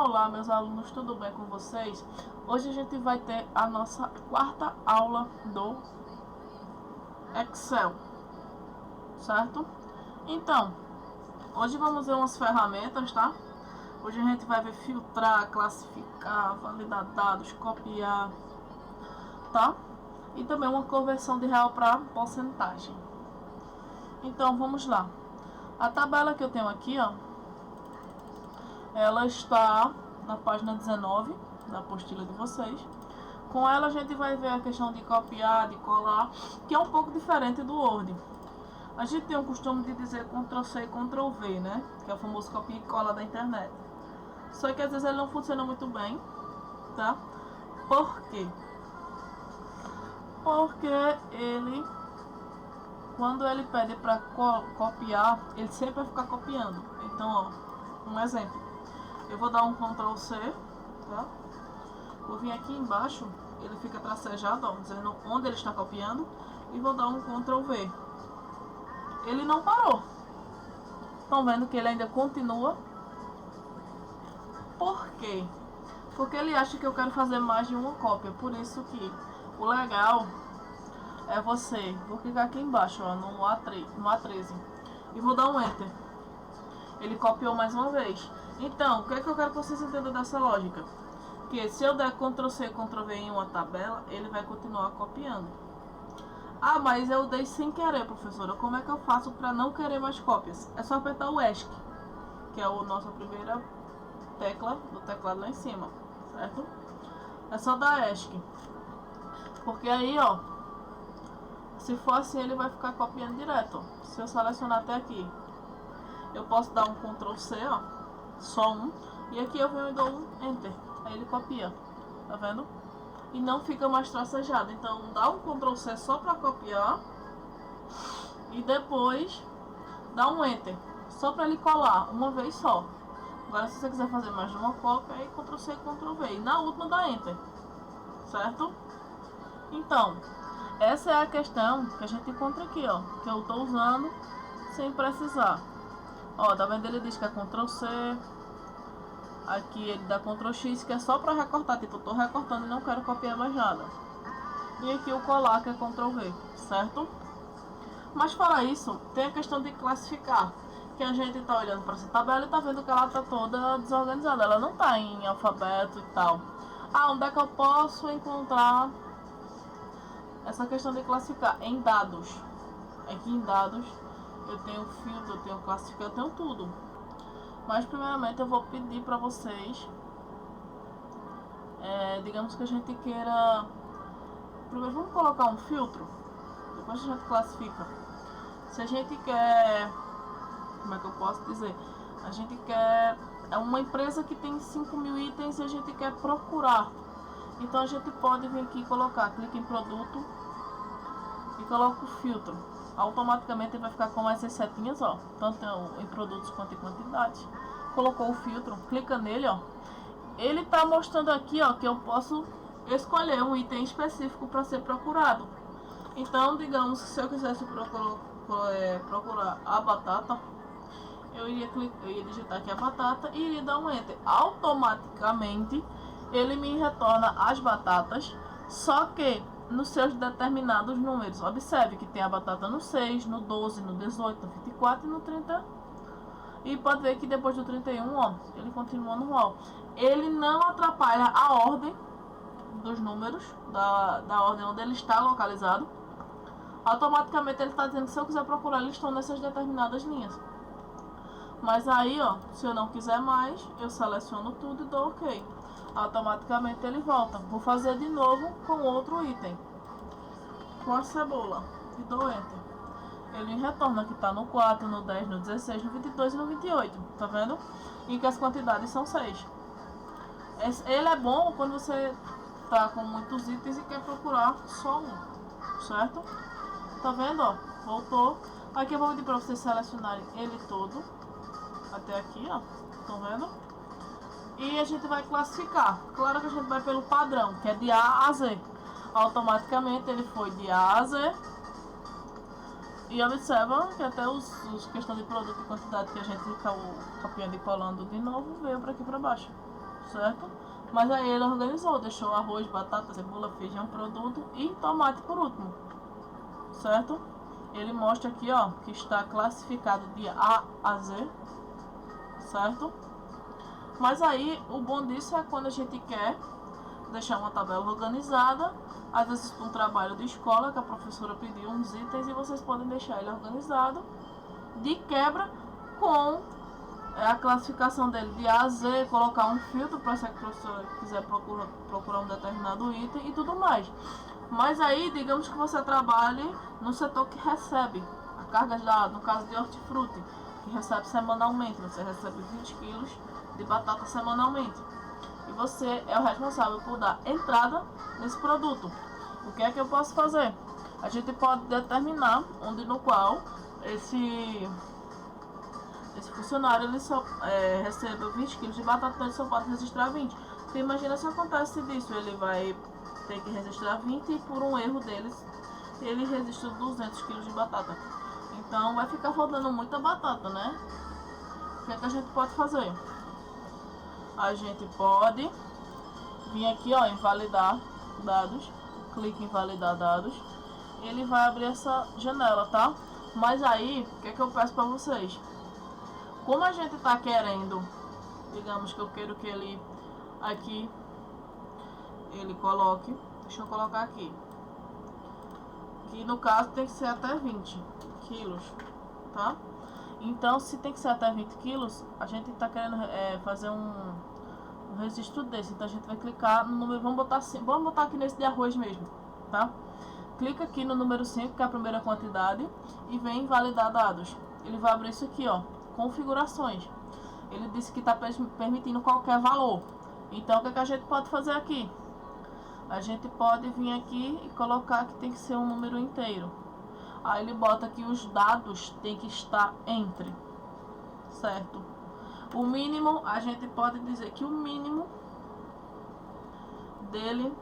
Olá, meus alunos, tudo bem com vocês? Hoje a gente vai ter a nossa quarta aula do Excel, certo? Então, hoje vamos ver umas ferramentas, tá? Hoje a gente vai ver filtrar, classificar, validar dados, copiar, tá? E também uma conversão de real para porcentagem. Então, vamos lá. A tabela que eu tenho aqui, ó, ela está na página 19 da apostila de vocês. Com ela a gente vai ver a questão de copiar, de colar, que é um pouco diferente do Word. A gente tem o costume de dizer Ctrl+C e Ctrl+V, né? Que é o famoso copia e cola da internet. Só que às vezes ele não funciona muito bem, tá? Por quê? Porque ele, quando ele pede para copiar, ele sempre vai ficar copiando. Então, ó, um exemplo. Eu vou dar um Ctrl+C, tá? Vou vir aqui embaixo, ele fica tracejado, ó, dizendo onde ele está copiando. E vou dar um Ctrl+V. Ele não parou. Estão vendo que ele ainda continua? Por quê? Porque ele acha que eu quero fazer mais de uma cópia. Por isso que o legal é você... Vou clicar aqui embaixo, ó, no A13. E vou dar um Enter. Ele copiou mais uma vez. Então, o que é que eu quero que vocês entendam dessa lógica? Que se eu der Ctrl+C e Ctrl+V em uma tabela, ele vai continuar copiando. Ah, mas eu dei sem querer, professora. Como é que eu faço para não querer mais cópias? É só apertar o ESC, que é a nossa primeira tecla do teclado lá em cima, certo? É só dar ESC. Porque aí, ó, se for assim, ele vai ficar copiando direto. Se eu selecionar até aqui, eu posso dar um Ctrl+C, ó, só um, e aqui eu venho e dou um Enter, aí ele copia, tá vendo? E não fica mais tracejado. Então dá um Ctrl+C só para copiar e depois dá um Enter, só para ele colar uma vez só. Agora se você quiser fazer mais de uma cópia, aí Ctrl+C e Ctrl+V, e na última dá Enter, certo? Então, essa é a questão que a gente encontra aqui, ó, que eu estou usando sem precisar. Ó, tá vendo? Ele diz que é Ctrl+C. Aqui ele dá Ctrl+X, que é só para recortar. Tipo, eu tô recortando e não quero copiar mais nada. E aqui o colar, que é Ctrl+V, certo? Mas fora isso, tem a questão de classificar. Que a gente tá olhando para essa tabela e tá vendo que ela tá toda desorganizada. Ela não tá em alfabeto e tal. Ah, onde é que eu posso encontrar essa questão de classificar? Em dados. Aqui em dados eu tenho filtro, eu tenho classificar, eu tenho tudo. Mas primeiramente eu vou pedir para vocês, digamos que a gente queira, primeiro vamos colocar um filtro, depois a gente classifica. Se a gente quer, como é que eu posso dizer, a gente quer, é uma empresa que tem 5.000 itens e a gente quer procurar. Então a gente pode vir aqui e colocar, clica em produto e coloca o filtro. Automaticamente ele vai ficar com essas setinhas, ó, tanto em produtos quanto em quantidade. Colocou o filtro, clica nele, ó. Ele tá mostrando aqui, ó, que eu posso escolher um item específico para ser procurado. Então, digamos que se eu quisesse procurar a batata, eu iria digitar aqui a batata e iria dar um Enter. Automaticamente ele me retorna as batatas, só que nos seus determinados números. Observe que tem a batata no 6, no 12, no 18, no 24 e no 30. E pode ver que depois do 31, ó, ele continua normal. Ele não atrapalha a ordem dos números, da ordem onde ele está localizado. Automaticamente ele está dizendo que se eu quiser procurar, eles estão nessas determinadas linhas. Mas aí, ó, se eu não quiser mais, eu seleciono tudo e dou OK. Automaticamente ele volta. Vou fazer de novo com outro item, com a cebola, e dou Enter. Ele retorna que tá no 4, no 10, no 16, no 22 e no 28, tá vendo? E que as quantidades são 6. Ele é bom quando você tá com muitos itens e quer procurar só um, certo? Tá vendo, ó? Voltou. Aqui eu vou pedir para vocês selecionarem ele todo, até aqui, ó, estão vendo? E a gente vai classificar. Claro que a gente vai pelo padrão, que é de A a Z. Automaticamente ele foi de A a Z. E observa que até os questão de produto e quantidade que a gente fica copiando e colando de novo veio para aqui para baixo, certo? Mas aí ele organizou, deixou arroz, batata, cebola, feijão, produto e tomate por último, certo? Ele mostra aqui, ó, que está classificado de A a Z, certo? Mas aí o bom disso é quando a gente quer deixar uma tabela organizada, às vezes para um trabalho de escola que a professora pediu uns itens e vocês podem deixar ele organizado de quebra com a classificação dele de A a Z, colocar um filtro para se a professora quiser procurar um determinado item e tudo mais. Mas aí, digamos que você trabalhe no setor que recebe a carga de dados, no caso de hortifruti, que recebe semanalmente, você recebe 20 quilos de batata semanalmente. E você é o responsável por dar entrada nesse produto. O que é que eu posso fazer? A gente pode determinar onde no qual esse funcionário ele só recebe 20 quilos de batata, então ele só pode registrar 20. Porque imagina se acontece disso, ele vai ter que registrar 20 e por um erro deles ele registrou 200 quilos de batata. Então vai ficar faltando muita batata, né? O que é que a gente pode fazer? A gente pode vir aqui, ó, em validar dados, clique em validar dados, ele vai abrir essa janela, tá? Mas aí, o que é que eu peço para vocês? Como a gente tá querendo, digamos que eu quero que ele aqui, ele coloque, deixa eu colocar aqui, que no caso tem que ser até 20 quilos, tá? Então, se tem que ser até 20 quilos, a gente tá querendo fazer um registro desse. Então, a gente vai clicar no número, vamos botar aqui nesse de arroz mesmo, tá? Clica aqui no número 5, que é a primeira quantidade, e vem em validar dados. Ele vai abrir isso aqui, ó, configurações. Ele disse que está permitindo qualquer valor. Então, o que é que a gente pode fazer aqui? A gente pode vir aqui e colocar que tem que ser um número inteiro. Aí ele bota que os dados tem que estar entre, certo? O mínimo, a gente pode dizer que o mínimo dele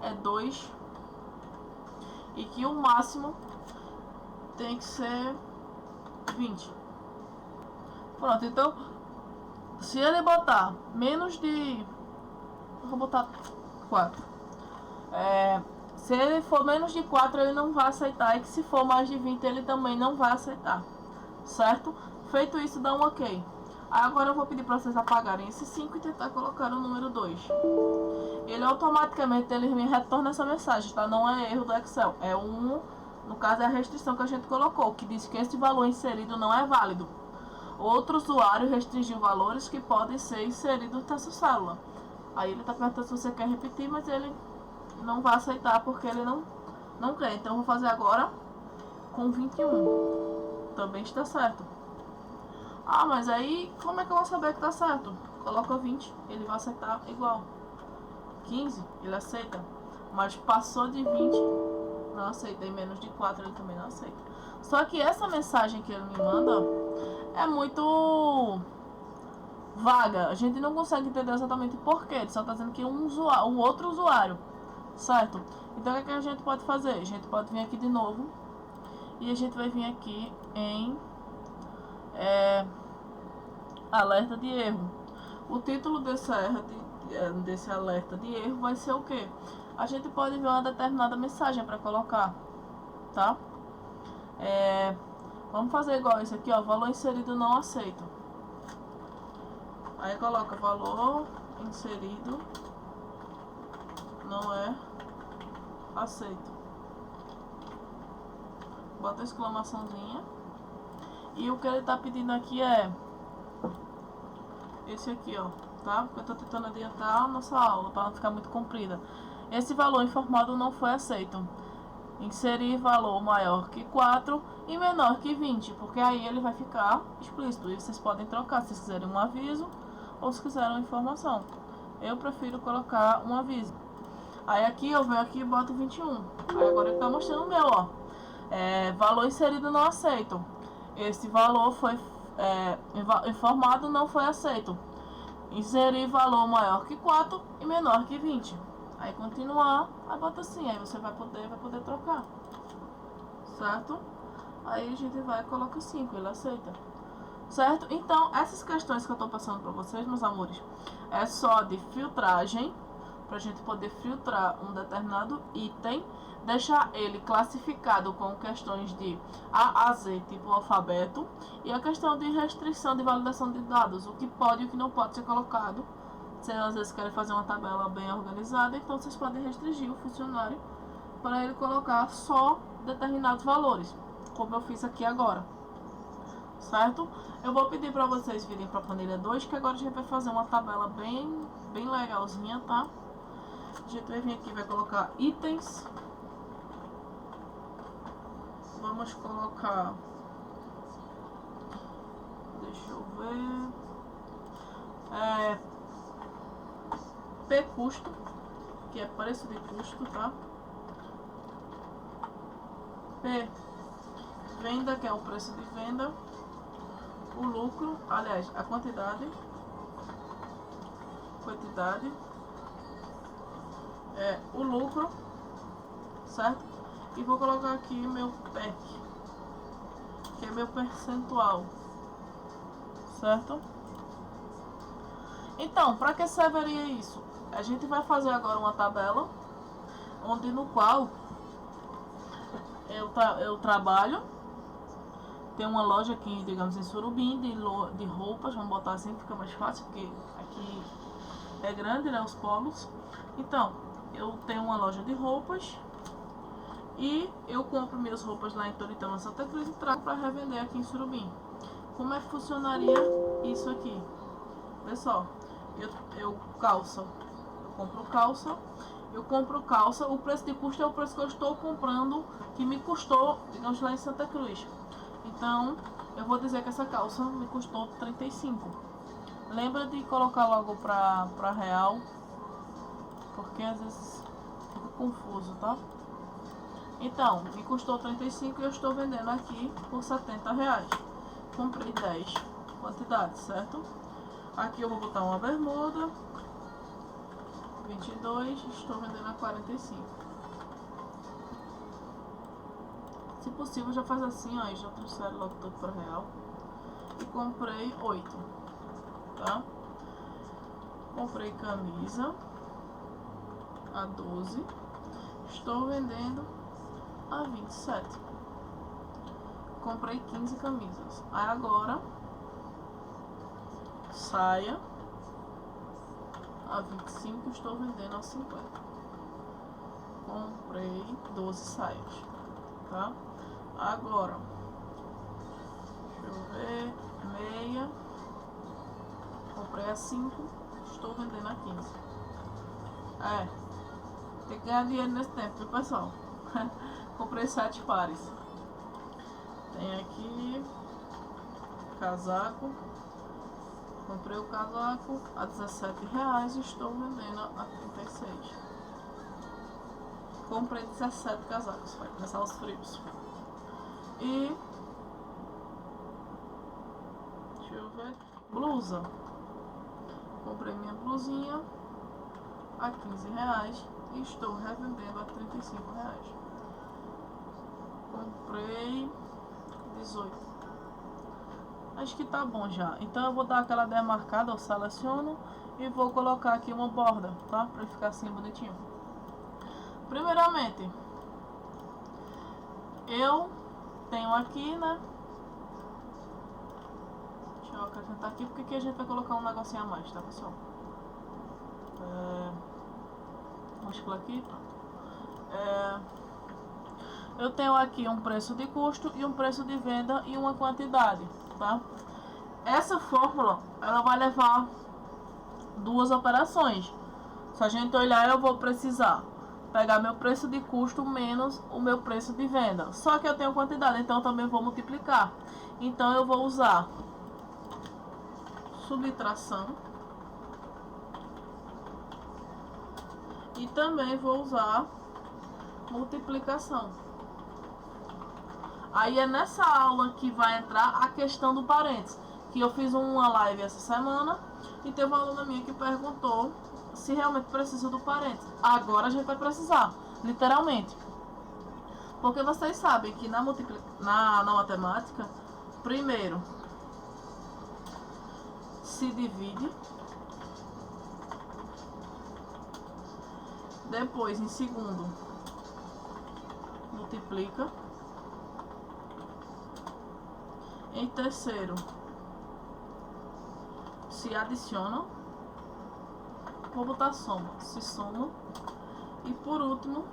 é 2 e que o máximo tem que ser 20. Pronto, então se ele botar menos de, eu vou botar 4, se ele for menos de 4 ele não vai aceitar, e que se for mais de 20 ele também não vai aceitar, certo? Feito isso, dá um ok. Agora eu vou pedir para vocês apagarem esse 5 e tentar colocar o número 2. Ele automaticamente ele me retorna essa mensagem, tá? Não é erro do Excel, é no caso é a restrição que a gente colocou, que diz que esse valor inserido não é válido. Outro usuário restringiu valores que podem ser inseridos nessa célula. Aí ele está perguntando se você quer repetir, mas ele não vai aceitar porque ele não quer. Então eu vou fazer agora com 21. Também está certo. Ah, mas aí como é que eu vou saber que está certo? Coloca 20, ele vai aceitar igual. 15, ele aceita. Mas passou de 20, não aceita. E menos de 4 ele também não aceita. Só que essa mensagem que ele me manda é muito vaga. A gente não consegue entender exatamente por quê. Ele só está dizendo que um outro usuário, certo? Então o que é que a gente pode fazer? A gente pode vir aqui de novo e a gente vai vir aqui em alerta de erro. O título desse alerta de erro vai ser o que? A gente pode ver uma determinada mensagem para colocar, tá? Vamos fazer igual esse aqui, ó, valor inserido não aceito. Aí coloca valor inserido não é aceito. Bota a exclamaçãozinha. E o que ele tá pedindo aqui é esse aqui, ó, tá? Porque eu tô tentando adiantar a nossa aula para não ficar muito comprida. Esse valor informado não foi aceito. Inserir valor maior que 4 e menor que 20, porque aí ele vai ficar explícito. E vocês podem trocar se quiserem um aviso ou se quiserem uma informação. Eu prefiro colocar um aviso. Aí aqui eu venho aqui e boto 21. Aí agora ele tá mostrando o meu, ó. Valor inserido não aceito. Esse valor foi informado não foi aceito. Inserir valor maior que 4 e menor que 20. Aí continuar, aí bota assim, aí você vai poder trocar, certo? Aí a gente vai e coloca 5, ele aceita. certo? Então, essas questões que eu tô passando para vocês, meus amores, é só de filtragem, pra gente poder filtrar um determinado item, deixar ele classificado com questões de A a Z, tipo alfabeto, e a questão de restrição de validação de dados, o que pode e o que não pode ser colocado. Vocês às vezes querem fazer uma tabela bem organizada, então vocês podem restringir o funcionário para ele colocar só determinados valores, como eu fiz aqui agora, certo? Eu vou pedir para vocês virem para a planilha 2, que agora a gente vai fazer uma tabela bem legalzinha, tá? A gente vai vir aqui, vai colocar itens. Vamos colocar, deixa eu ver, P custo, que é preço de custo, tá? P venda, que é o preço de venda. O lucro, aliás, a quantidade, o lucro, certo? E vou colocar aqui meu PEC, que é meu percentual, certo? Então, para que serviria isso? A gente vai fazer agora uma tabela, onde no qual eu trabalho. Tem uma loja aqui, digamos, em Surubim, de roupas, vamos botar assim, fica mais fácil, porque aqui é grande, né, os polos. Então, eu tenho uma loja de roupas e eu compro minhas roupas lá em Toritama, Santa Cruz, e trago para revender aqui em Surubim. Como é que funcionaria isso aqui? Pessoal, eu compro calça, o preço de custo é o preço que eu estou comprando, que me custou, digamos, lá em Santa Cruz. Então, eu vou dizer que essa calça me custou 35. Lembra de colocar logo pra real, porque às vezes fica confuso, tá? Então, me custou 35 e eu estou vendendo aqui por R$70. Comprei 10 quantidades, certo? Aqui eu vou botar uma bermuda, 22, estou vendendo a 45. Se possível, já faz assim, ó, e já transfere logo tudo para real. E comprei 8, tá? Comprei camisa a 12, estou vendendo a 27. Comprei 15 camisas. Aí agora, saia a 25, estou vendendo a 50. Comprei 12 saias, tá? Agora, deixa eu ver, meia, comprei a 5, estou vendendo a 15. Tem que ganhar dinheiro nesse tempo, viu, pessoal? Comprei 7 pares. Tem aqui casaco. Comprei o casaco a R$17 e estou vendendo a 36. Comprei 17 casacos, vai começar os frios. E deixa eu ver, blusa. Comprei minha blusinha a R$15 e estou revendendo a R$35. Comprei 18. Acho que tá bom já. Então eu vou dar aquela demarcada, eu seleciono e vou colocar aqui uma borda, tá? Pra ficar assim bonitinho. Primeiramente, eu tenho aqui, né? Deixa eu acrescentar aqui, porque aqui a gente vai colocar um negocinho a mais, tá, pessoal? Vamos por aqui, pronto. Eu tenho aqui um preço de custo e um preço de venda e uma quantidade, tá? Essa fórmula, ela vai levar duas operações. Se a gente olhar, eu vou precisar pegar meu preço de custo menos o meu preço de venda. Só que eu tenho quantidade, então eu também vou multiplicar. Então eu vou usar subtração e também vou usar multiplicação. Aí é nessa aula que vai entrar a questão do parênteses, que eu fiz uma live essa semana e teve uma aluna minha que perguntou se realmente precisa do parênteses. Agora a gente vai precisar, literalmente. Porque vocês sabem que na matemática, primeiro, se divide. Depois, em segundo, multiplica. Em terceiro, se adiciona. Vou botar soma, se soma. E por último,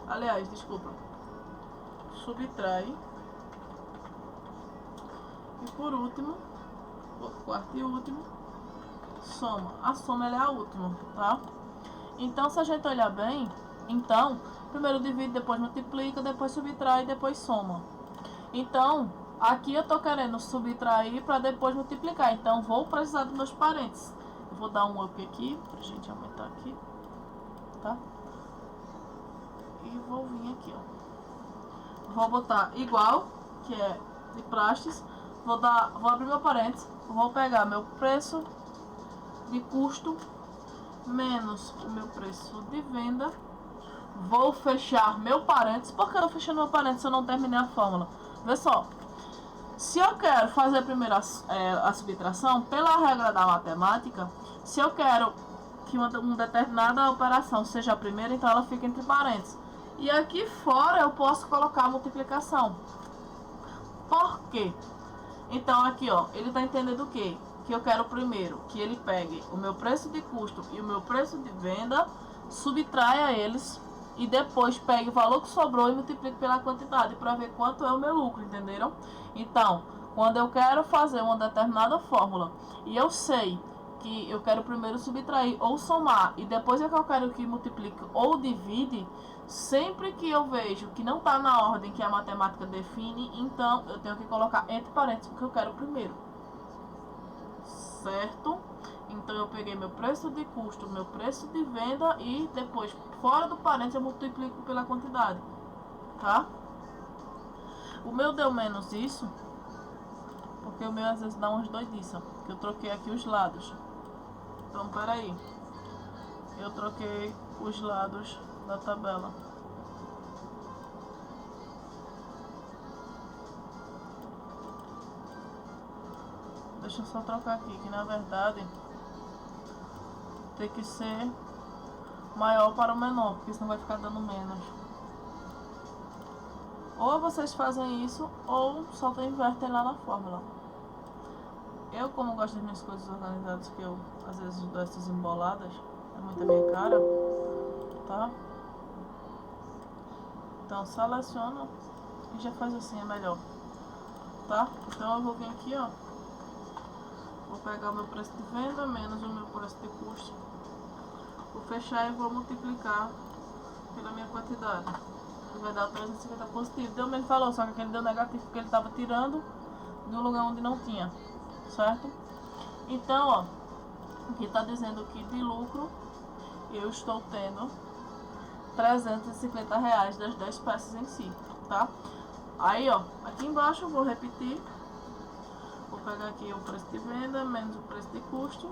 aliás, desculpa, subtrai. E por último, quarto e último, soma. A soma ela é a última, tá? Então, se a gente olhar bem, então, primeiro divide, depois multiplica, depois subtrai, depois soma. Então, aqui eu tô querendo subtrair para depois multiplicar. Então, vou precisar dos meus parênteses. Eu vou dar um up aqui, pra gente aumentar aqui, tá? E vou vir aqui, ó. Vou botar igual, que é de praxes. Vou abrir meu parênteses. Vou pegar meu preço de custo menos o meu preço de venda. Vou fechar meu parênteses. Por que eu tô fechando meu parênteses se eu não terminei a fórmula? Vê só. Se eu quero fazer primeiro a subtração, pela regra da matemática, se eu quero que uma determinada operação seja a primeira, então ela fica entre parênteses. E aqui fora eu posso colocar a multiplicação. Por quê? Então aqui, ó, ele tá entendendo o quê? Que eu quero primeiro que ele pegue o meu preço de custo e o meu preço de venda, subtraia eles e depois pegue o valor que sobrou e multiplique pela quantidade para ver quanto é o meu lucro, entenderam? Então, quando eu quero fazer uma determinada fórmula e eu sei que eu quero primeiro subtrair ou somar e depois é que eu quero que multiplique ou divide, sempre que eu vejo que não está na ordem que a matemática define, então eu tenho que colocar entre parênteses o que eu quero primeiro. Certo? Então eu peguei meu preço de custo, meu preço de venda e depois, fora do parênteses, eu multiplico pela quantidade. Tá? O meu deu menos isso, porque o meu às vezes dá umas doidices, que eu troquei aqui os lados. Então, peraí. Eu troquei os lados da tabela. Deixa eu só trocar aqui, que na verdade tem que ser maior para o menor, porque senão vai ficar dando menos. Ou vocês fazem isso, ou só invertem lá na fórmula. Eu, como gosto das minhas coisas organizadas, que eu às vezes dou essas emboladas, é muito a minha cara, tá? Então seleciona e já faz assim, é melhor, tá? Então eu vou vir aqui, ó, vou pegar o meu preço de venda menos o meu preço de custo, vou fechar e vou multiplicar pela minha quantidade, que vai dar 350 positivo. Deu, ele falou, só que ele deu negativo porque ele estava tirando de um lugar onde não tinha, certo? Então, ó, aqui tá dizendo que de lucro eu estou tendo R$350 das 10 peças em si, tá? Aí, ó, aqui embaixo eu vou repetir. Vou pegar aqui o preço de venda menos o preço de custo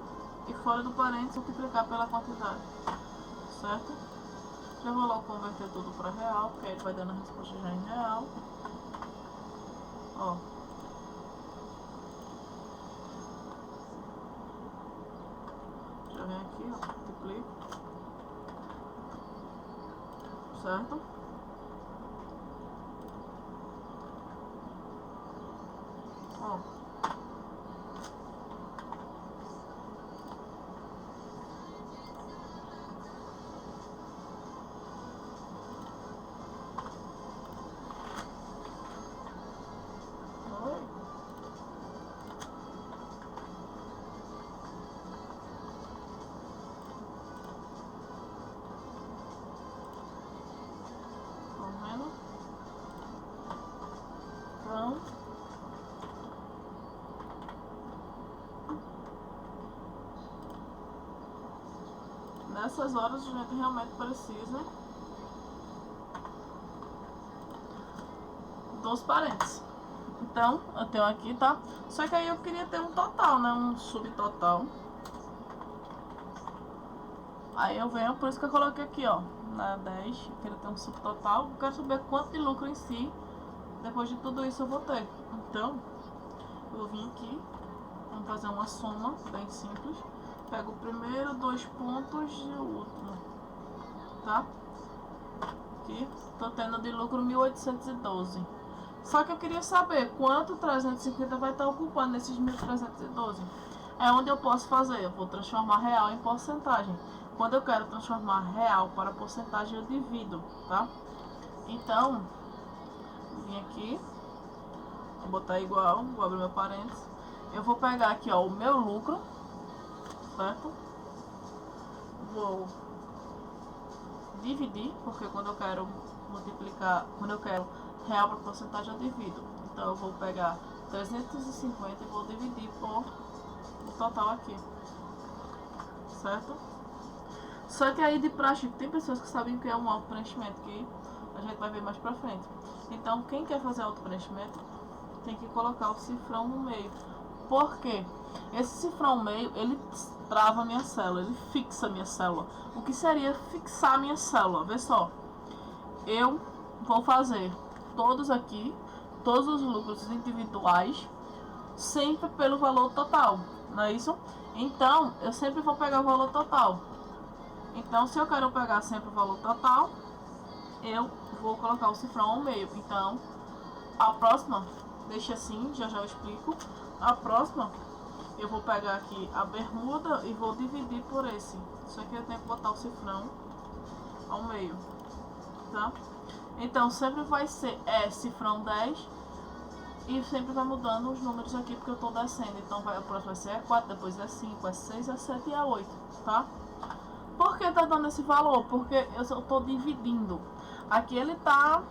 e fora do parênteses multiplicar pela quantidade, certo? Já vou logo converter tudo para real, porque aí ele vai dando a resposta já em real. Ó. Já vem aqui, ó, multiplico. Certo? Ó. Então, nessas horas a gente realmente precisa dos parênteses. Então, eu tenho aqui, tá? Só que aí eu queria ter um total, né? Um subtotal. Aí eu venho, por isso que eu coloquei aqui, ó, na 10, eu quero ter um subtotal. Eu quero saber quanto de lucro em si, depois de tudo isso eu vou ter. Então, Eu vim aqui, vamos fazer uma soma bem simples. Pego o primeiro, 2 pontos e o último, tá? Aqui, tô tendo de lucro 1.812. Só que eu queria saber quanto 350 vai estar ocupando nesses 1.312. É onde eu posso fazer, eu vou transformar real em porcentagem. Quando eu quero transformar real para porcentagem, eu divido, tá? Então, vim aqui, vou botar igual, vou abrir meu parênteses. Eu vou pegar aqui, ó, o meu lucro, certo? Vou dividir, porque quando eu quero multiplicar, quando eu quero real para porcentagem, eu divido. Então, eu vou pegar 350 e vou dividir por o total aqui, certo? Só que aí de praxe, tem pessoas que sabem o que é um auto-preenchimento, que a gente vai ver mais pra frente. Então, quem quer fazer auto-preenchimento tem que colocar o cifrão no meio. Por quê? Esse cifrão no meio, ele trava a minha célula, ele fixa a minha célula. O que seria fixar a minha célula? Vê só, eu vou fazer todos aqui, todos os lucros individuais, sempre pelo valor total, não é isso? Então, eu sempre vou pegar o valor total. Então, se eu quero pegar sempre o valor total, eu vou colocar o cifrão ao meio. Então, a próxima, deixa assim, já eu explico. A próxima, eu vou pegar aqui a bermuda e vou dividir por esse. Só que eu tenho que botar o cifrão ao meio, tá? Então, sempre vai ser cifrão 10 e sempre vai mudando os números aqui porque eu tô descendo. Então, a próxima vai ser E4, depois E5, E6, E7 e E8, tá? Por que tá dando esse valor? Porque eu tô dividindo. Aqui ele tá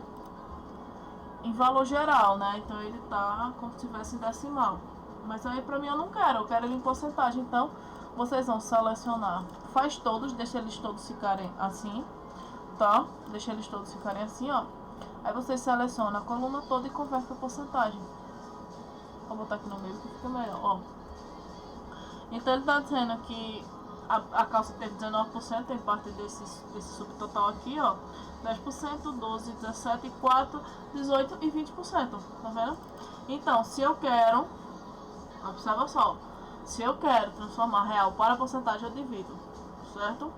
em valor geral, né? Então ele tá como se tivesse em decimal. Mas aí pra mim eu não quero, eu quero ele em porcentagem. Então vocês vão selecionar, faz todos, deixa eles todos ficarem assim, tá? Deixa eles todos ficarem assim, ó. Aí vocês selecionam a coluna toda e converte para porcentagem. Vou botar aqui no meio que fica melhor, ó. Então ele tá dizendo que a calça teve 19%, tem parte desse subtotal aqui, ó. 10%, 12%, 17%, 4%, 18% e 20%, tá vendo? Então, se eu quero, observa só, se eu quero transformar real para porcentagem, eu divido, certo?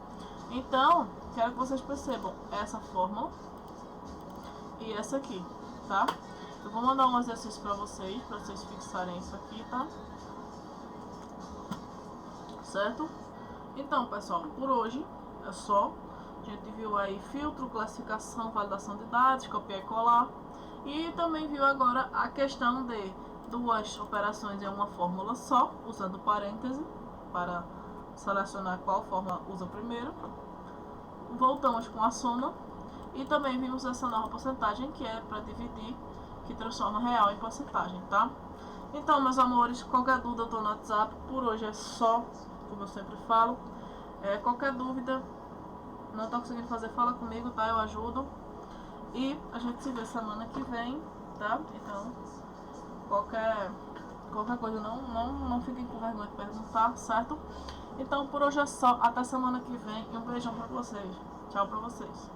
Então, quero que vocês percebam essa fórmula e essa aqui, tá? Eu vou mandar um exercício para vocês fixarem isso aqui, tá? Certo? Então, pessoal, por hoje é só. A gente viu aí filtro, classificação, validação de dados, copiar e colar. E também viu agora a questão de duas operações em uma fórmula só, usando parêntese para selecionar qual fórmula usa primeiro. Voltamos com a soma. E também vimos essa nova porcentagem, que é para dividir, que transforma real em porcentagem, tá? Então, meus amores, qualquer dúvida eu tô no WhatsApp. Por hoje é só, como eu sempre falo. Qualquer dúvida, não tô conseguindo fazer, fala comigo, tá? Eu ajudo. E a gente se vê semana que vem, tá? Então, qualquer coisa, não fiquem com vergonha de perguntar, certo? Então, por hoje é só. Até semana que vem e um beijão pra vocês. Tchau pra vocês.